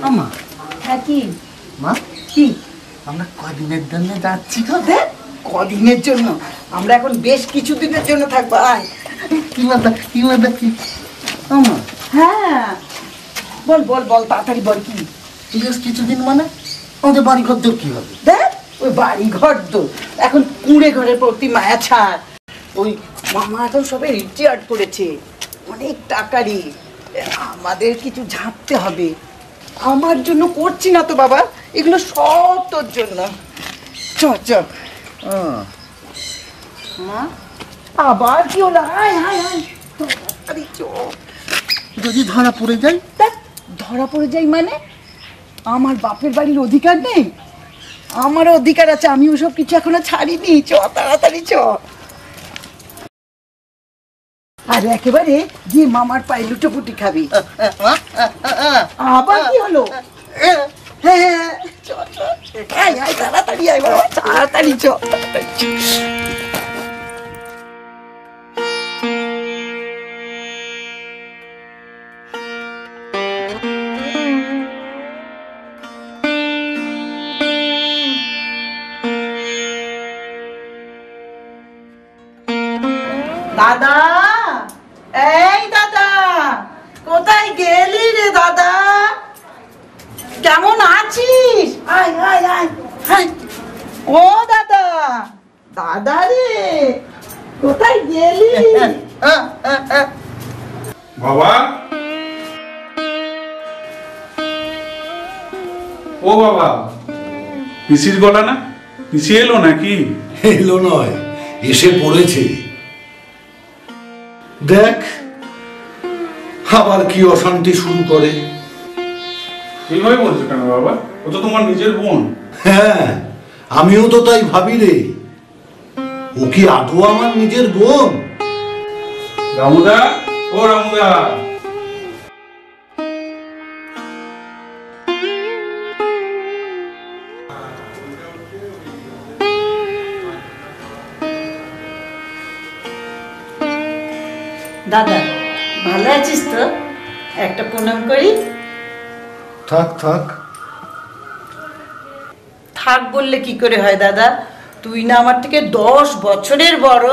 আমা হ্যাঁ কি মা কি আমরা কদিনের জন্য যাচ্ছি গো? কদিনের জন্য? আমরা এখন বেশ কিছুদিনের জন্য থাকবো। আয় কি কি আমা? হ্যাঁ বল বল বল তাড়াতাড়ি বল। কি বেশ কিছুদিন মানে আমাদের বাড়ি ঘর দূর কি হবে? দেখ ওই বাড়ি ঘর তো এখন কুঁড়ে ঘরের প্রতি মায়া ছাড়। ওই মামা এখন সবাই রিটায়ার্ড করেছে, অনেক টাকারই। আমাদের কিছু ঝাঁপতে হবে। আমার জন্য করছি না তো বাবা, এগুলো সব তোর জন্য। চ চ মা, আবার কি হলো? আয় আয় আয় তাড়াতাড়ি চ। যদি ধরা পড়ে যাই? দেখ ধরা পড়ে যাই মানে আমার বাপের বাড়ির অধিকার নেই? আমারও অধিকার আছে, আমি ওসব কিছু এখনো ছাড়িনি। চ তাড়াতাড়ি চ। আর একেবারে যে মামার পায়ে লুটোপুটি খাবি। আবার কি হলো? হ্যাঁ চ চ আয় আয় তাড়াতাড়ি আয় বাবা, তাড়াতাড়ি চ। দাদা, এই দাদা, কোথায় গেলি রে দাদা? কেমন আছিস? আয় আয় আয় আয়। ও দাদা, দাদা রে কোথায় গেলি? বাবা, ও বাবা, পিসির গলা না? পিসি এলো নাকি? এলো নয়, এসে পড়েছে। দেখ আবার কি অশান্তি শুরু করে। এইভাবে বলছো কেন বাবা? ও তো তোমার নিজের বোন। হ্যাঁ, আমিও তো তাই ভাবি রে। ও কি আদৌ আমার নিজের বোন? রামুদা, ও রামুদা, দাদা ভালো আছিস তো? একটা প্রণাম করি। থাক থাক থাক বললে কি করে হয় দাদা? তুই না আমার থেকে 10 বছরের বড়।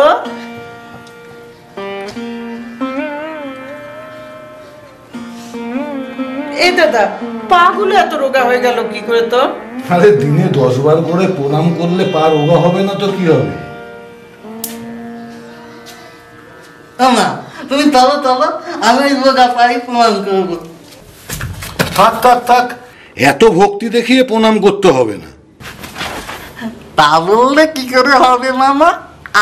এই দাদা, পাগুলো এত রোগা হয়ে গেল কি করে তো? আরে দিনে 10 বার করে প্রণাম করলে পা রোগা হবে না তো কি হবে? আমা তুমি চলো চলো, আমি রোগা পাই প্রমাণ করবো। থাক থাক থাক, এত ভক্তি দেখিয়ে প্রণাম করতে হবে না। তা বললে কি করে হবে মামা?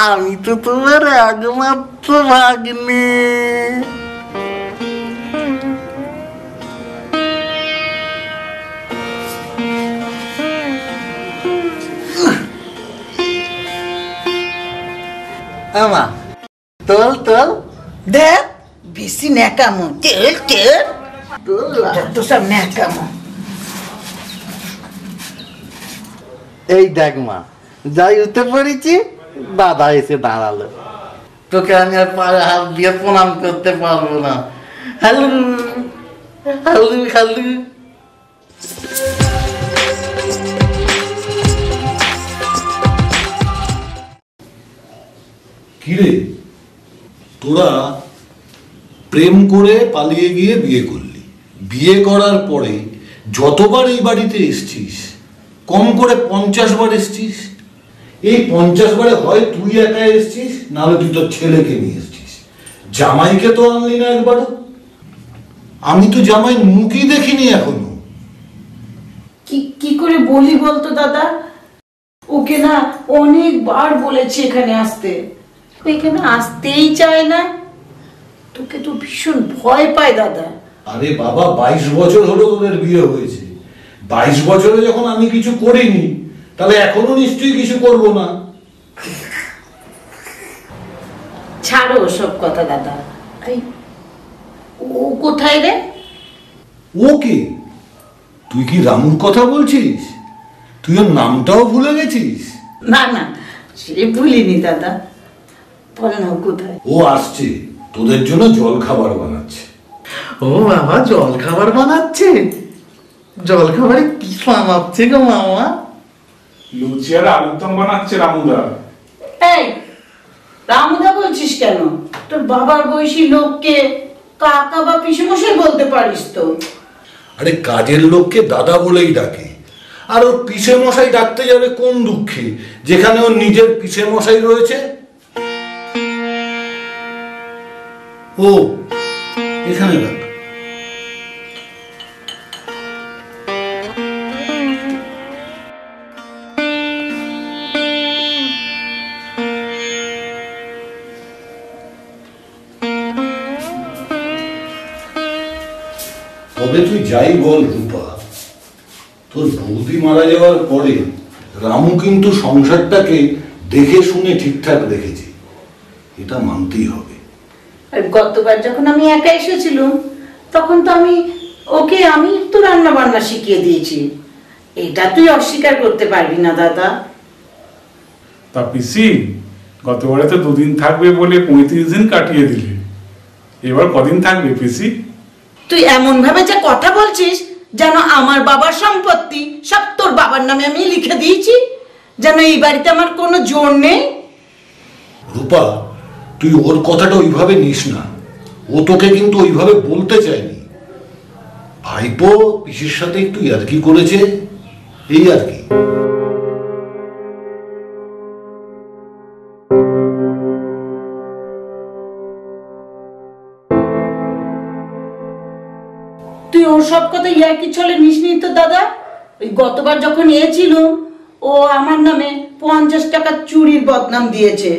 আমি তো তোমার একমাত্র ভাগ্নে। আমা তোল তোল। দেখ বেশি ন্যাকামো। তেল তেল তো সব ন্যাকামো। এই দেখ মা, যাই উঠে পড়েছি, দাদা এসে দাঁড়ালো। তোকে আমি আর পায়ে হাত দিয়ে প্রণাম করতে পারবো না। Hello hello hello. কিরে, তোরা প্রেম করে পালিয়ে গিয়ে বিয়ে করলি। বিয়ে করার পরে যতবার এই বাড়িতে এসছিস, কম করে 50 বার এসছিস। এই 50 বারে হয় তুই একা এসছিস, নাহলে তুই তোর ছেলেকে নিয়ে এসছিস। জামাইকে তো আনলি না একবারও। আমি তো জামাই মুখই দেখিনি এখনো। কি করে বলি বলতো দাদা? ওকে না অনেকবার বলেছি এখানে আসতে, এখানে আসতেই চায় না। তোকে তো ভীষণ ভয় পায় দাদা। আরে বাবা, 22 বছর হলো তোদের বিয়ে হয়েছে। 22 বছরে যখন আমি কিছু করিনি, তাহলে এখনো নিশ্চয়ই কিছু করবো না। ছাড়ো সব কথা দাদা। ও কোথায় রে? ও কে? তুই কি রামুর কথা বলছিস? তুই ওর নামটাও ভুলে গেছিস? না না, সে ভুলিনি দাদা। বল না কোথায়? ও আসছে, তোদের জন্য জল খাবার বানাচ্ছে। ও বাবা, জল খাবার বানাচ্ছে? জল খাবারে কি বানাচ্ছে গো মামা? লুচি আর আলুর দম বানাচ্ছে রামুদা। এই রামুদা বলছিস কেন? তোর বাবার বয়সী লোককে কাকা বা পিসেমশাই বলতে পারিস তো। আরে কাজের লোককে দাদা বলেই ডাকে, আর ওর পিসে মশাই ডাকতে যাবে কোন দুঃখে, যেখানে ওর নিজের পিসে মশাই রয়েছে। ও এখানে ডাক। তবে তুই যাই বল রূপা, তোর বৌদি মারা যাওয়ার পরে রামু কিন্তু সংসারটাকে দেখে শুনে ঠিকঠাক রেখেছে, এটা মানতেই হবে। গতবার যখন আমি একা এসেছিলাম তখন তো আমি তো রান্না বান্না শিখিয়ে দিয়েছি, এটা তুই অস্বীকার করতে পারবি না দাদা। তা পিসি, গতবারে তো 2 দিন থাকবে বলে 35 দিন কাটিয়ে দিলে, এবার কদিন থাকবে পিসি? তুই এমন ভাবে যে কথা বলছিস যেন আমার বাবার সম্পত্তি সব তোর বাবার নামে আমি লিখে দিয়েছি, যেন এই বাড়িতে আমার কোনো জোর নেই। রূপা, তুই ওর কথাটা ওইভাবে নিস না, ও তোকে কিন্তু ওইভাবে বলতে চায়নি। ভাইপো পিসির সাথে একটু ইয়ার্কি করেছে, এই আর কি। তুই ওর সব কথা ইয়ার্কি ছলে নিস নি তো দাদা। ওই গতবার যখন এসেছিল ও আমার নামে 50 টাকা চুরির বদনাম দিয়েছে,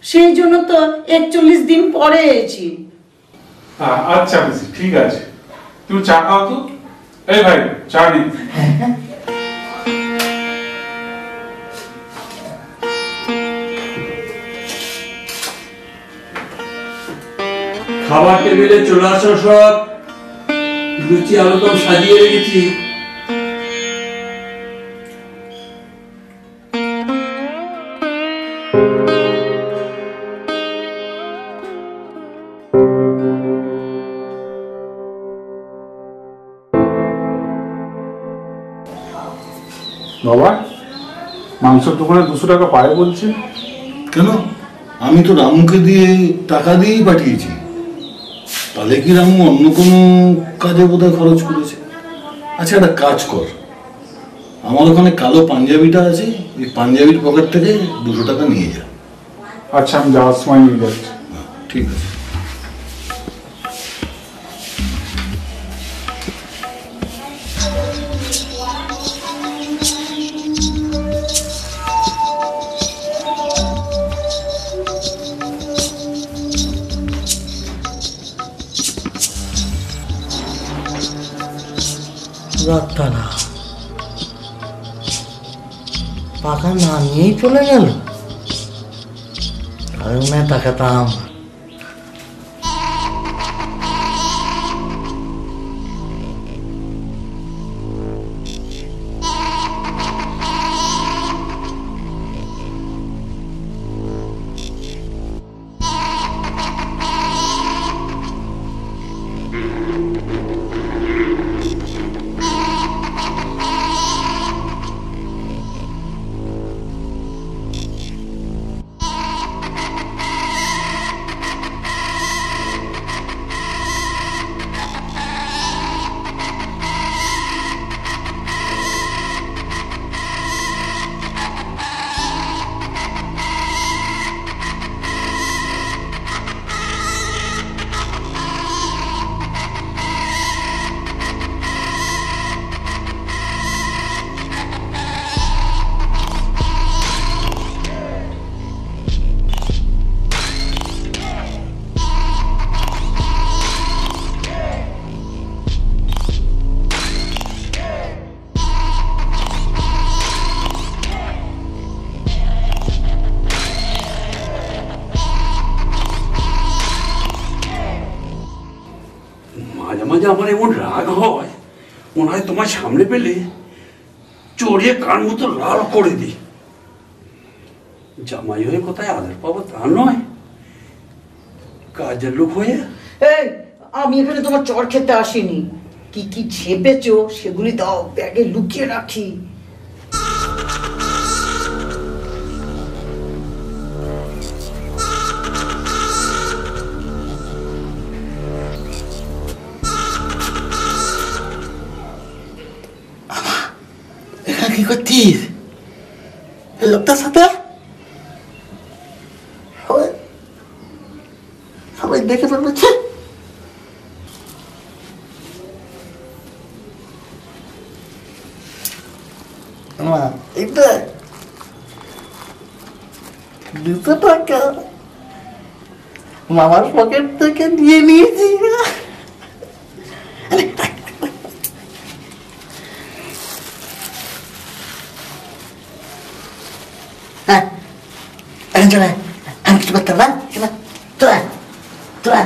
সেই জন্য তো 41 দিন পরে এসেছি। আচ্ছা পিসি, ঠিক আছে, তুমি চা খাও তো। এই ভাই, চা নি। খাবার টেবিলে চলে আসো সব, লুচি আলুদম সাজিয়ে রেখেছি। বাবা, মাংসের দোকানে 200 টাকা পায় বলছে। কেন? আমি তো রামুকে দিয়ে টাকা দিয়েই পাঠিয়েছি, তাহলে কি রামু অন্য কোনো কাজে বোধহয় খরচ করেছে। আচ্ছা একটা কাজ কর, আমার ওখানে কালো পাঞ্জাবিটা আছে, ওই পাঞ্জাবির পকেট থেকে 200 টাকা নিয়ে যা। আচ্ছা, আমি যাওয়ার সময় নিয়ে যাচ্ছি। ঠিক আছে। রাতটা পাখা না নিয়েই চলে গেল, কারণ তাকাতাম। মাঝে মাঝে আমার এমন রাগ হয়, মনে হয় তোমার সামনে পেলে চড়িয়ে কান মতো লাল করে দিই। জামাই হয়ে কোথায় আদর পাবো তা নয়, কাজের লোক হয়ে। এই, আমি এখানে তোমার চর খেতে আসিনি। কি কি ছেপেছো সেগুলি দাও, ব্যাগে লুকিয়ে রাখি। এখানে কি করছিস এই লোকটার সাথে? সবাই দেখে ফেলছে। এটা 200 টাকা মামার পকেট থেকে দিয়ে নিয়েছি। হ্যাঁ এখন চলে, আমি কিছু করতে পারলাম। তোরা তোরা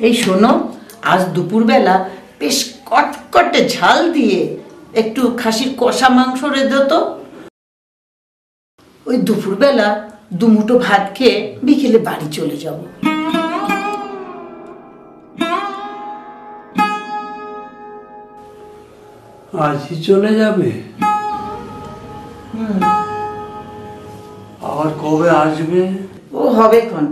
এই শোনো, আজ দুপুরবেলা বেশ কটকটে ঝাল দিয়ে একটু খাসির কষা মাংস রেঁধে তো। ওই দুপুরবেলা দুমুঠো ভাত খেয়ে বিকেলে বাড়ি চলে যাব। আজই চলে যাবে? আবার কবে আসবে? ও হবে ক্ষণ।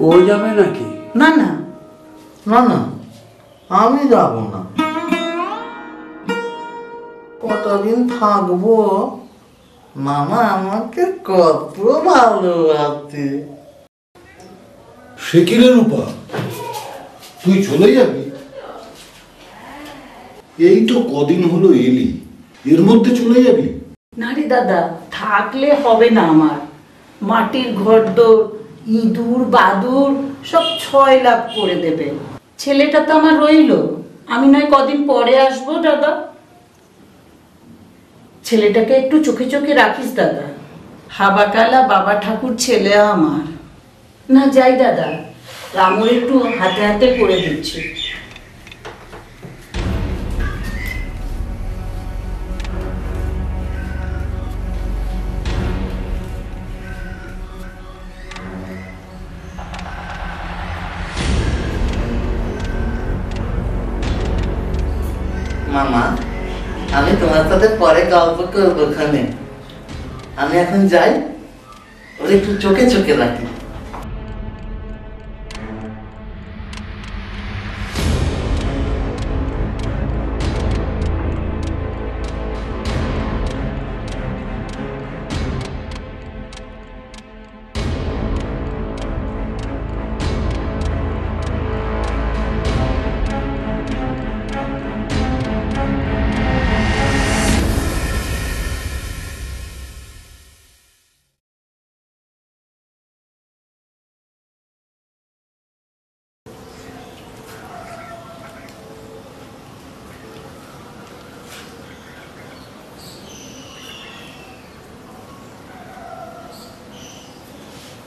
ও যাবে নাকি? না না না না, আমি যাব না। কতদিন থাকবো? মামা আমাকে কত ভালোবাসে। সে কি রে রূপা, তুই চলে যাবি? এই তো কদিন হলো এলি, এর মধ্যে চলে যাবি? না রে দাদা, থাকলে হবে না। আমার মাটির ঘরদোর, ইঁদুর বাদুর সব 6 লাখ করে দেবে। ছেলেটা তো আমার রইলো, আমি নয় কদিন পরে আসবো দাদা। ছেলেটাকে একটু চোখে চোখে রাখিস দাদা। হাবাকালা বাবা ঠাকুর ছেলে আমার। না যাই দাদা, রামুর একটু হাতে হাতে করে দিচ্ছি। মামা, আমি তোমার সাথে পরে গল্প করবো ওখানে। আমি এখন যাই, ওরা একটু চোখে চোখে রাখি।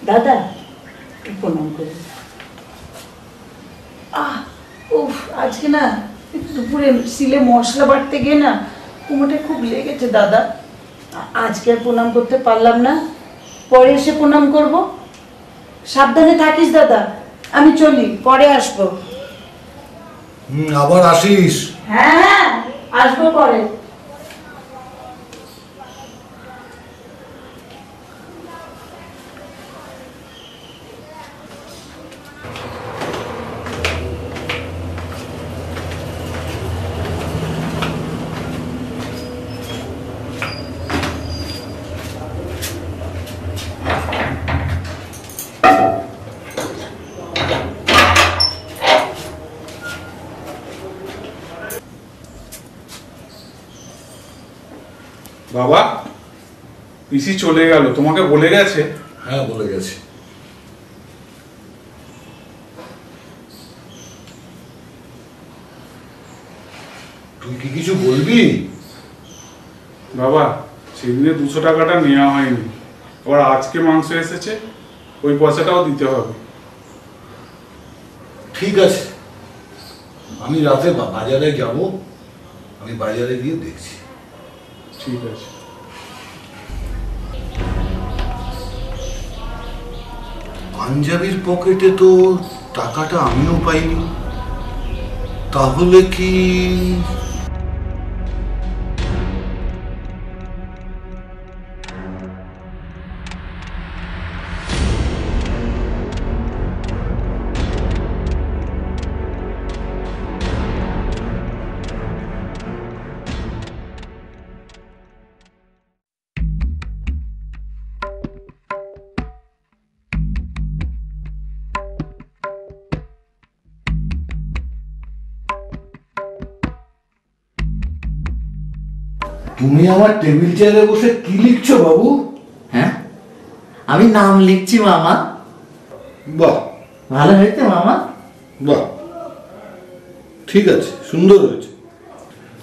দাদা প্রণাম করি। উফ, আজকে না দুপুরে সিলে মশলা বাটতে গিয়ে না কোমরটা খুব লেগেছে দাদা। আজকে আর প্রণাম করতে পারলাম না, পরে এসে প্রণাম করব। সাবধানে থাকিস দাদা, আমি চলি, পরে আসবো। আবার আসিস? হ্যাঁ হ্যাঁ, আসবো পরে। বাবা, পিসি চলে গেল, তোমাকে বলে গেছে? হ্যাঁ বলে গেছে। তুই কি কিছু বলবি? বাবা, সেদিনে 200 টাকাটা নেওয়া হয়নি, আবার আজকে মাংস এসেছে, ওই পয়সাটাও দিতে হবে। ঠিক আছে, আমি রাতে বাজারে যাব, আমি বাজারে গিয়ে দেখছি। ঠিক আছে। পাঞ্জাবির পকেটে তো টাকাটা আমিও পাইনি, তাহলে কি তুমি আমার টেবিল চেয়ারে বসে কি লিখছো বাবু? হ্যাঁ, আমি নাম লিখছি মামা। বাহ, ভালো হয়েছে মামা? বাহ, ঠিক আছে, সুন্দর হয়েছে।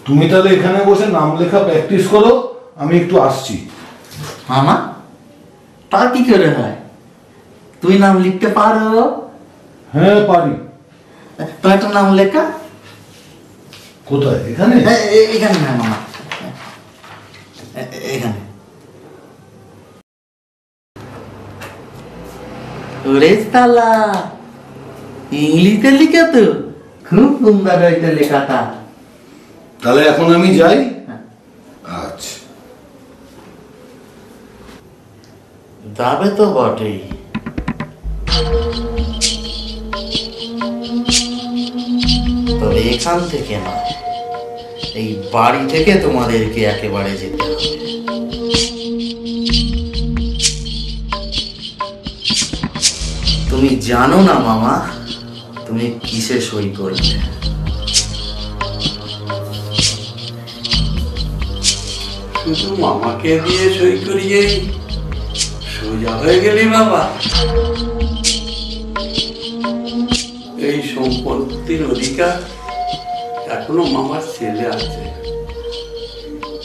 তুমি তাহলে এখানে বসে নাম লেখা প্র্যাকটিস করো, আমি একটু আসছি। মামা, তা কি করে হয়? তুই নাম লিখতে পারো? হ্যাঁ পারি। তো একটা নাম লেখা। কোথায়? এখানে? এখানে না মামা, এখানে। ওরে সালা, ইংলিশে লিখে তো খুব সুন্দর হয়েছে লেখাটা। তাহলে এখন আমি যাই। আচ্ছা, যাবে তো বটেই, তবে এখান থেকে না, এই বাড়ি থেকে তোমাদেরকে একেবারে যেতে হবে। তুমি জানো না মামা, তুমি কিসে সই করলে? শুধু মামাকে দিয়ে সই করিয়েই সোজা হয়ে গেলি বাবা। এই সম্পত্তির অধিকার এখনো মামার ছেলে আছে,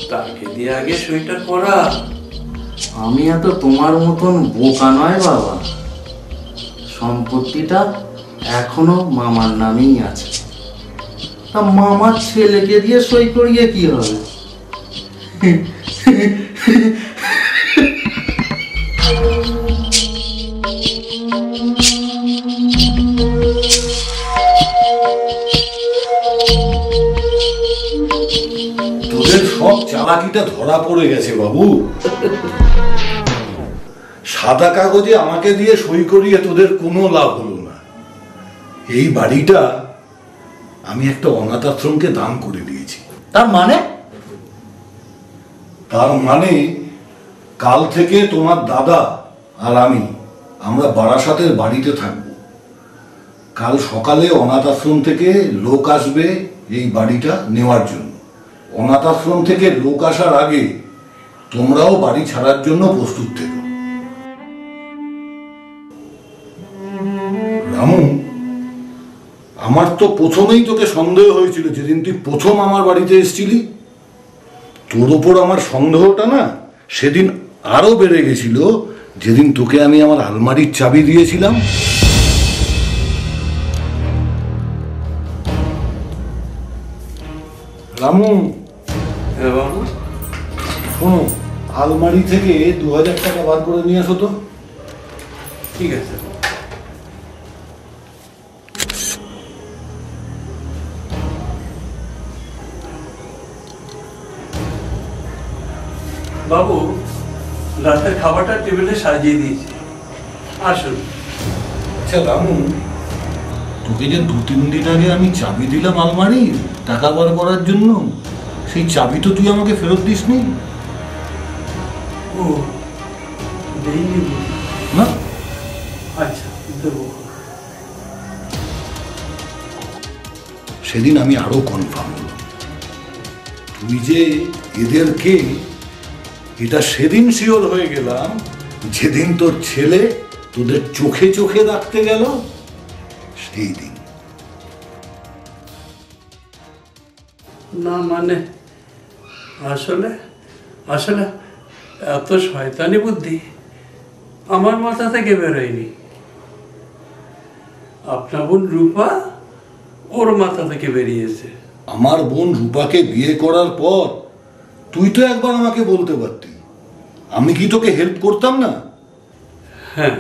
তাকে দিয়ে আগে সইটা করা। আমি এত তোমার মতন বোকা নয় বাবা, সম্পত্তিটা এখনো মামার নামেই আছে। তা মামার ছেলেকে দিয়ে সই করিয়ে কি হবে? তোদের সব চালাকিটা ধরা পড়ে গেছে বাবু। সাদা কাগজে আমাকে দিয়ে সই করিয়ে তোদের কোনো লাভ হলো না। এই বাড়িটা আমি একটা অনাথ আশ্রমকে দান করে দিয়েছি। তার মানে? তার মানে কাল থেকে তোমার দাদা আর আমরা বারাসাতের বাড়িতে থাকব। কাল সকালে অনাথ আশ্রম থেকে লোক আসবে এই বাড়িটা নেওয়ার জন্য। অনাথ আশ্রম থেকে লোক আসার আগে তোমরাও বাড়ি ছাড়ার জন্য প্রস্তুত থেকো। রামু, আমার তো প্রথমেই তোকে সন্দেহ হয়েছিল যেদিন তুই প্রথম আমার বাড়িতে এসেছিলি। তোর ওপর আমার সন্দেহটা না সেদিন আরো বেড়ে গেছিল যেদিন তোকে আমি আমার আলমারির চাবি দিয়েছিলাম। রামু, শোনো, আলমারি থেকে 2000 টাকা বার করে নিয়ে আসো তো। ঠিক আছে। বাবু, রাতের খাবারটা টেবিলে সাজিয়ে দিয়েছি, আসুন। আচ্ছা রামু, তোকে যে 2-3 দিন আগে আমি চাবি দিলাম আলমারির টাকা বার করার জন্য, সেই চাবি তো তুই আমাকে ফেরত দিসনি। ও, দেইনি না? আচ্ছা, দেবো। সেদিন আমি আরো কনফার্ম হলাম তুই যে এদেরকে, এটা সেদিন শিওর হয়ে গেলাম যেদিন তোর ছেলে তোদের চোখে চোখে রাখতে গেল, সেই দিন। না মানে আসলে আসলে এত শয়তানি বুদ্ধি আমার মাথা থেকে বেরোয়নি। আপনার বোন রূপা ওর মাথা থেকে বেরিয়েছে। আমার বোন রূপাকে বিয়ে করার পর তুই তো একবার আমাকে বলতে পারতি, আমি কি তোকে হেল্প করতাম না? হ্যাঁ,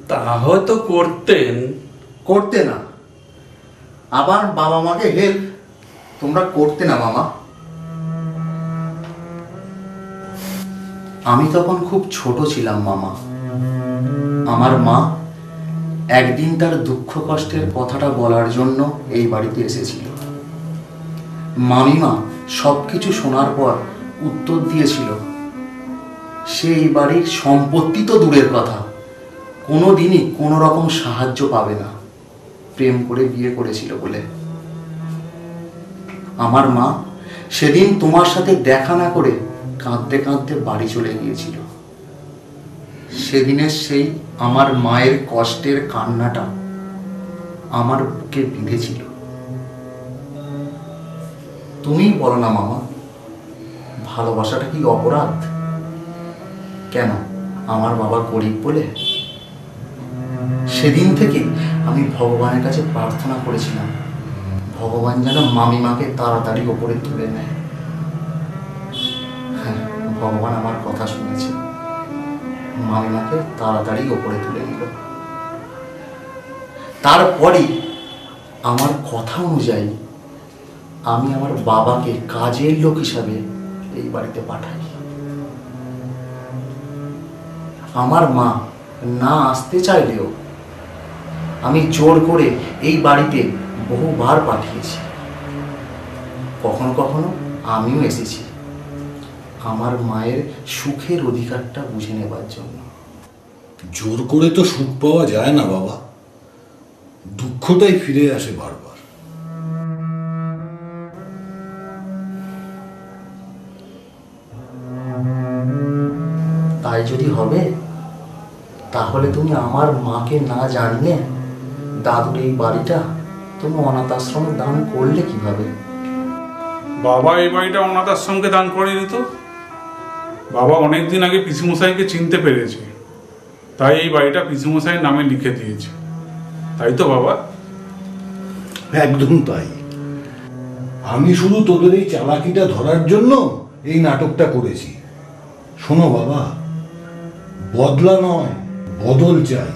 তা হয়তো করতেন। করতে না, আবার বাবা মাকে হেল্প তোমরা করতে না মামা। আমি তখন খুব ছোট ছিলাম মামা। আমার মা একদিন তার দুঃখ কষ্টের কথাটা বলার জন্য এই বাড়িতে এসেছিল। মামিমা সবকিছু শোনার পর উত্তর দিয়েছিল সে এই বাড়ির সম্পত্তি তো দূরের কথা, কোনোদিনই কোনো রকম সাহায্য পাবে না, প্রেম করে বিয়ে করেছিল বলে। আমার মা সেদিন তোমার সাথে দেখা না করে কাঁদতে কাঁদতে বাড়ি চলে গিয়েছিল। সেদিনের সেই আমার মায়ের কষ্টের কান্নাটা আমার বুকে বিঁধেছিল। তুমিই বলো না মামা, ভালোবাসাটা কি অপরাধ? কেন আমার বাবা গরিব বলে? সেদিন থেকে আমি ভগবানের কাছে প্রার্থনা করেছিলাম ভগবান যেন মামিমাকে তাড়াতাড়ি ওপরে তুলে নেয়। হ্যাঁ, ভগবান আমার কথা শুনেছে, মামিমাকে তাড়াতাড়ি ওপরে তুলে নিল। তারপরে আমার কথা অনুযায়ী আমি আমার বাবাকে কাজের লোক হিসাবে এই বাড়িতে পাঠাই। আমার মা না আসতে চাইলেও আমি জোর করে এই বাড়িতে বহুবার পাঠিয়েছি। কখনো কখনো আমিও এসেছি আমার মায়ের সুখের অধিকারটা বুঝে নেবার জন্য। জোর করে তো সুখ পাওয়া যায় না বাবা, দুঃখটাই ফিরে আসে বারবার। তাই যদি হবে তাহলে তুমি আমার মাকে না জানিয়ে দাদুর এই বাড়িটা তুমি অনাথ আশ্রমে দান করলে কিভাবে? বাবা এই বাড়িটা অনাথ আশ্রমকে দান করে দিত। বাবা অনেকদিন আগে পিসিমশাইকে চিনতে পেরেছে, তাই এই বাড়িটা পিসিমশাইয়ের নামে লিখে দিয়েছে। তাই তো বাবা? একদম তাই। আমি শুধু তোদের এই চালাকিটা ধরার জন্য এই নাটকটা করেছি। শোনো বাবা, বদলা নয় বদল চাই।